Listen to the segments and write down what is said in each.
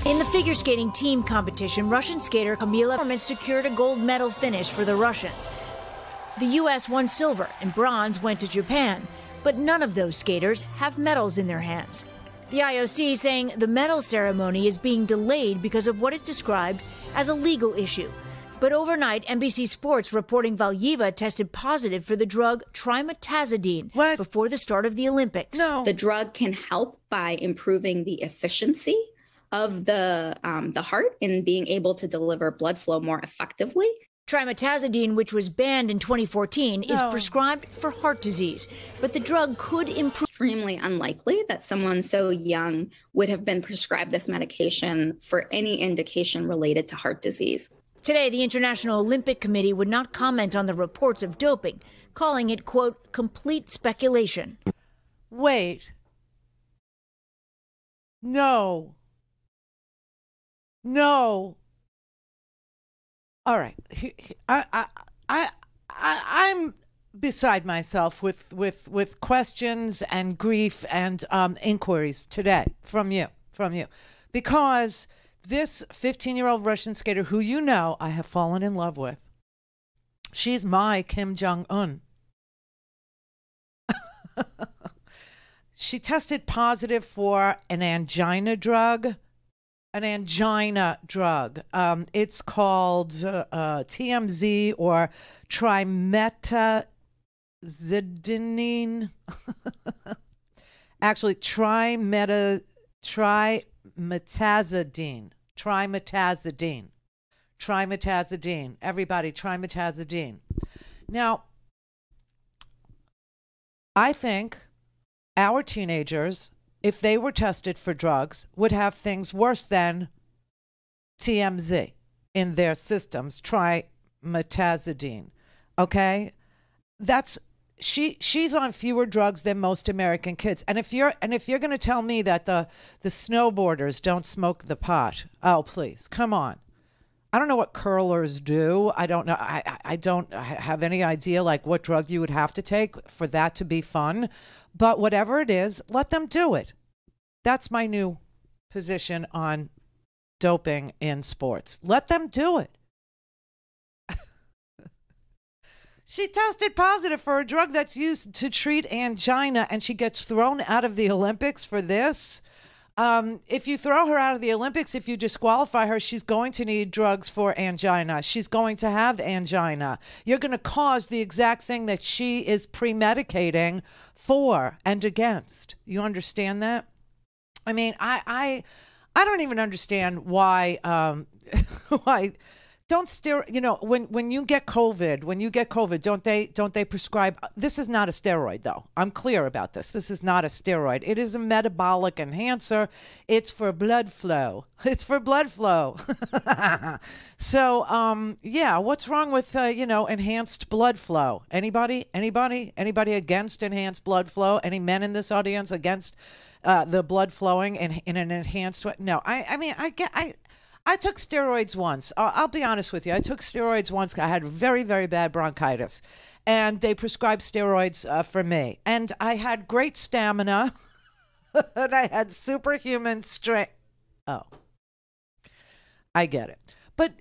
In the figure skating team competition, Russian skater Kamila secured a gold medal finish for the Russians. The U.S. won silver and bronze went to Japan, but none of those skaters have medals in their hands. The IOC saying the medal ceremony is being delayed because of what it described as a legal issue. But overnight, NBC Sports reporting Valyeva tested positive for the drug trimetazidine before the start of the Olympics. No. The drug can help by improving the efficiency of the heart in being able to deliver blood flow more effectively. Trimetazidine, which was banned in 2014, is prescribed for heart disease, but the drug could improve. Extremely unlikely that someone so young would have been prescribed this medication for any indication related to heart disease. Today, the International Olympic Committee would not comment on the reports of doping, calling it, quote, complete speculation. Wait. No. All right, I'm beside myself with questions and grief and inquiries today from you, because this 15-year-old Russian skater who you know I have fallen in love with, she's my Kim Jong-un. She tested positive for an angina drug. It's called TMZ or trimetazidine. Actually, trimetazidine. Everybody, trimetazidine. Now, I think our teenagers, if they were tested for drugs, would have things worse than TMZ in their systems, trimetazidine. Okay? She's on fewer drugs than most American kids. And if you're going to tell me that the snowboarders don't smoke the pot, oh, please, come on. I don't know what curlers do. I don't know. I don't have any idea like what drug you would have to take for that to be fun. But whatever it is, let them do it. That's my new position on doping in sports. Let them do it. She tested positive for a drug that's used to treat angina, and she gets thrown out of the Olympics for this. If you throw her out of the Olympics, if you disqualify her, she's going to need drugs for angina. She's going to have angina. You're going to cause the exact thing that she is premedicating for and against. You understand that? I mean, I don't even understand why why don't when you get COVID, don't they prescribe, this is not a steroid though. I'm clear about this. This is not a steroid. It is a metabolic enhancer. It's for blood flow. So, yeah, what's wrong with enhanced blood flow? Anybody against enhanced blood flow? Any men in this audience against the blood flowing in an enhanced way? No, I took steroids once. I'll be honest with you. I took steroids once. I had very, very bad bronchitis, and they prescribed steroids for me. And I had great stamina, and I had superhuman strength. Oh, I get it. But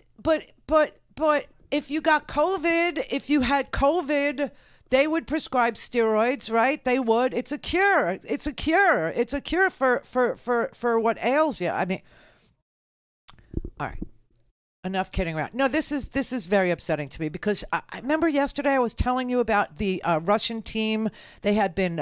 if you got COVID, if you had COVID, they would prescribe steroids, right? They would. It's a cure. It's a cure for what ails you. I mean. All right. Enough kidding around. No, this is very upsetting to me because I remember yesterday I was telling you about the Russian team. They had been,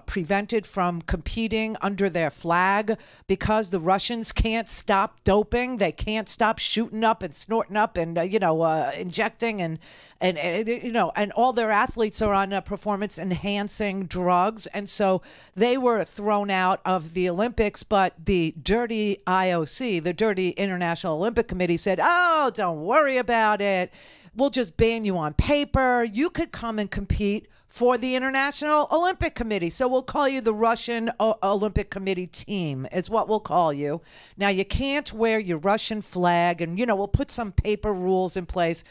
prevented from competing under their flag because the Russians can't stop doping. They can't stop shooting up and snorting up and injecting and all their athletes are on performance enhancing drugs, and so they were thrown out of the Olympics. But the dirty IOC, the dirty International Olympic Committee, said, oh, don't worry about it. We'll just ban you on paper. You could come and compete for the International Olympic Committee. So we'll call you the Russian Olympic Committee team is what we'll call you. Now, you can't wear your Russian flag and, we'll put some paper rules in place,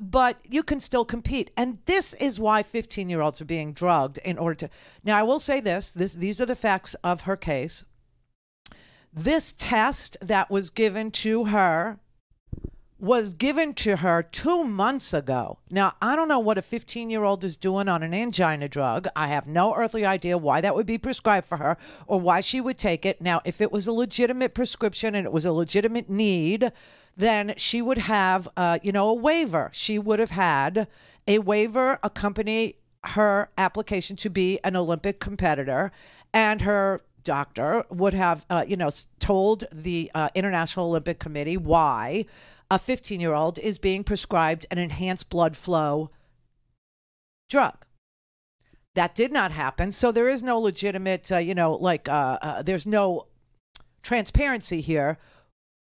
but you can still compete. And this is why 15-year-olds are being drugged in order to. Now, I will say these are the facts of her case. This test that was given to her 2 months ago. Now, I don't know what a 15-year-old is doing on an angina drug. I have no earthly idea why that would be prescribed for her or why she would take it. Now, if it was a legitimate prescription and it was a legitimate need, then she would have, a waiver. She would have had a waiver accompany her application to be an Olympic competitor, and her doctor would have, told the International Olympic Committee why a 15-year-old is being prescribed an enhanced blood flow drug. That did not happen. So there is no legitimate, there's no transparency here.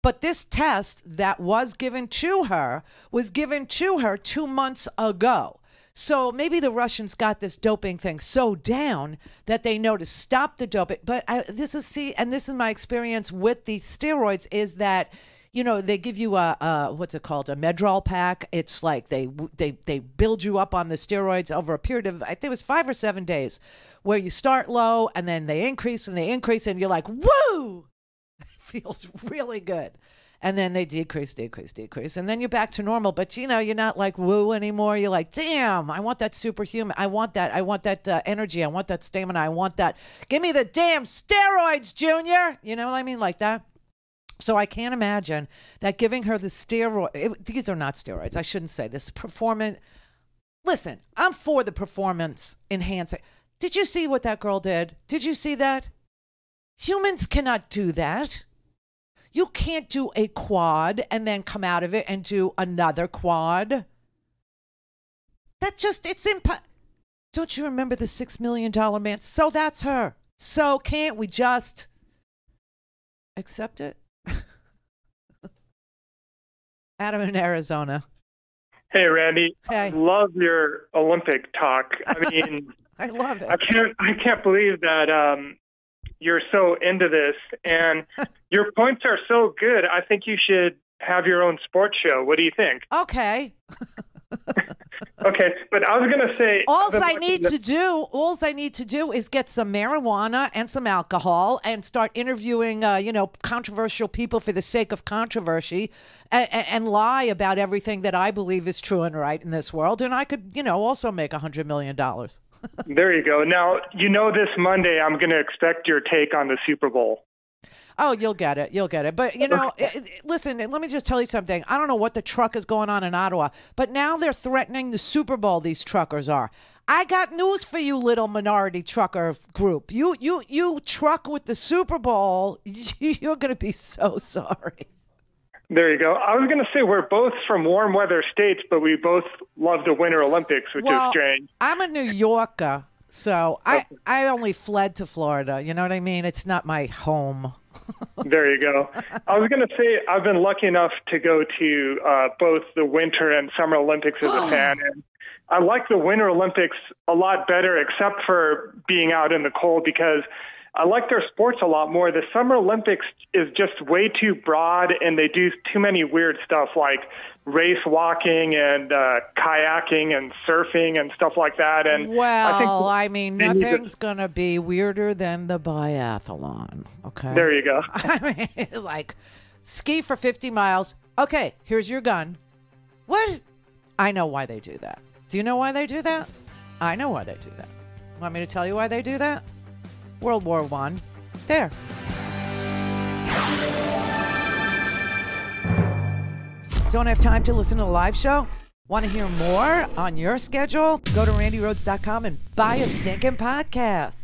But this test that was given to her 2 months ago. So maybe the Russians got this doping thing so down that they know to stop the doping. But this is my experience with the steroids is that, they give you what's it called? A Medrol pack. It's like they build you up on the steroids over a period of, I think it was 5 or 7 days, where you start low and then they increase and and you're like, woo! It feels really good. And then they decrease. And then you're back to normal. But, you're not like woo anymore. You're like, damn, I want that superhuman. I want that energy. I want that stamina. I want that. Give me the damn steroids, Junior. You know what I mean? Like that. So I can't imagine that giving her the these are not steroids. I shouldn't say this. Performance. Listen, I'm for the performance enhancing. Did you see what that girl did? Did you see that? Humans cannot do that. You can't do a quad and then come out of it and do another quad. It's impossible. Don't you remember the $6 million man? So that's her. So can't we just accept it? Adam in Arizona. Hey, Randy. Hey. I love your Olympic talk. I mean, I love it. I can't believe that you're so into this, and your points are so good. I think you should have your own sports show. What do you think? Okay. Okay, but I was going to say... All I need to do is get some marijuana and some alcohol and start interviewing, controversial people for the sake of controversy and lie about everything that I believe is true and right in this world. And I could, also make $100 million. There you go. Now, this Monday, I'm going to expect your take on the Super Bowl. Oh, you'll get it. But, listen, let me just tell you something. I don't know what the truck is going on in Ottawa, but now they're threatening the Super Bowl, these truckers are. I got news for you, little minority trucker group. You truck with the Super Bowl, you're going to be so sorry. There you go. I was going to say we're both from warm weather states, but we both love the Winter Olympics, which is strange. I'm a New Yorker, so I only fled to Florida. You know what I mean? It's not my home. There you go. I was going to say I've been lucky enough to go to both the Winter and Summer Olympics as a fan, and I like the Winter Olympics a lot better, except for being out in the cold, because I like their sports a lot more. The Summer Olympics is just way too broad, and they do too many weird stuff like race walking and kayaking and surfing and stuff like that. And nothing's going to be weirder than the biathlon. Okay. There you go. It's like ski for 50 miles. Okay, here's your gun. What? I know why they do that. Do you know why they do that? I know why they do that. Want me to tell you why they do that? World War I. There. Don't have time to listen to the live show? Want to hear more on your schedule? Go to randyrhodes.com and buy a stinking podcast.